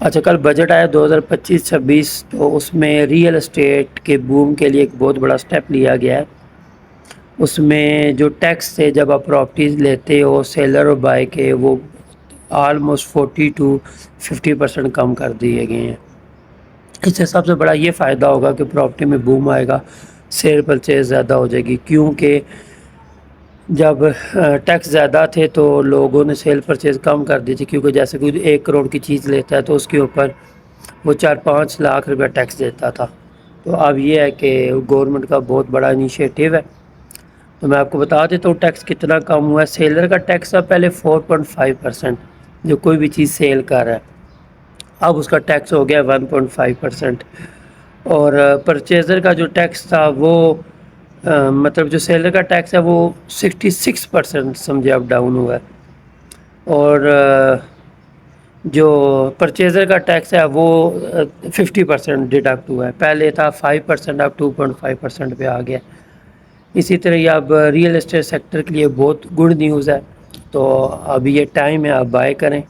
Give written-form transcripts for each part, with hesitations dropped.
اچھا، کل بجٹ آیا 2025-26، تو اس میں ریئل اسٹیٹ کے بوم کے لیے ایک بہت بڑا سٹیپ لیا گیا ہے۔ اس میں جو ٹیکس سے جب آپ پراپرٹیز لیتے ہو سیلر اور بائی کے، وہ آلموسٹ 40-50% کم کر دیے گئے ہیں۔ اس سے سب سے بڑا یہ فائدہ ہوگا کہ پراپرٹی میں بوم آئے گا، سیل پرچیز زیادہ ہو جائے گی، کیونکہ جب ٹیکس زیادہ تھے تو لوگوں نے سیل پرچیز کم کر دی تھی، کیونکہ جیسے کوئی 1 کروڑ کی چیز لیتا ہے تو اس کے اوپر وہ 4-5 لاکھ روپے ٹیکس دیتا تھا۔ تو اب یہ ہے کہ گورنمنٹ کا بہت بڑا انیشیٹو ہے۔ تو میں آپ کو بتا دیتا ہوں ٹیکس کتنا کم ہوا ہے۔ سیلر کا ٹیکس تھا پہلے 4.5%، جو کوئی بھی چیز سیل کر رہا ہے، اب اس کا ٹیکس ہو گیا 1.5%۔ اور پرچیزر کا جو ٹیکس تھا وہ مطلب جو سیلر کا ٹیکس ہے وہ 66% سمجھے اب ڈاؤن ہوا ہے، اور جو پرچیزر کا ٹیکس ہے وہ 50% ڈیڈکٹ ہوا ہے۔ پہلے تھا 5%، اب 2.5% پہ آ گیا۔ اسی طرح یہ اب ریئل اسٹیٹ سیکٹر کے لیے بہت گڈ نیوز ہے۔ تو اب یہ ٹائم ہے آپ بائی کریں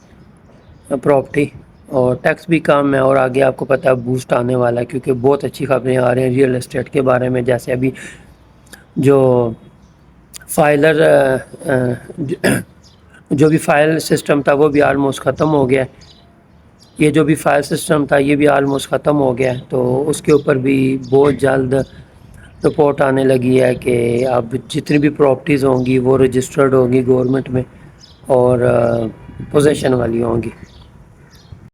پراپرٹی، اور ٹیکس بھی کم ہے، اور آگے آپ کو پتہ ہے بوسٹ آنے والا ہے، کیونکہ بہت اچھی خبریں آ رہی ہیں ریئل اسٹیٹ کے بارے میں۔ جیسے ابھی جو فائلر جو بھی فائل سسٹم تھا وہ بھی آلموسٹ ختم ہو گیا ہے۔ یہ جو بھی فائل سسٹم تھا یہ بھی آلموسٹ ختم ہو گیا ہے، تو اس کے اوپر بھی بہت جلد رپورٹ آنے لگی ہے کہ اب جتنی بھی پراپرٹیز ہوں گی وہ رجسٹرڈ ہوں گی گورنمنٹ میں، اور پوزیشن والی ہوں گی۔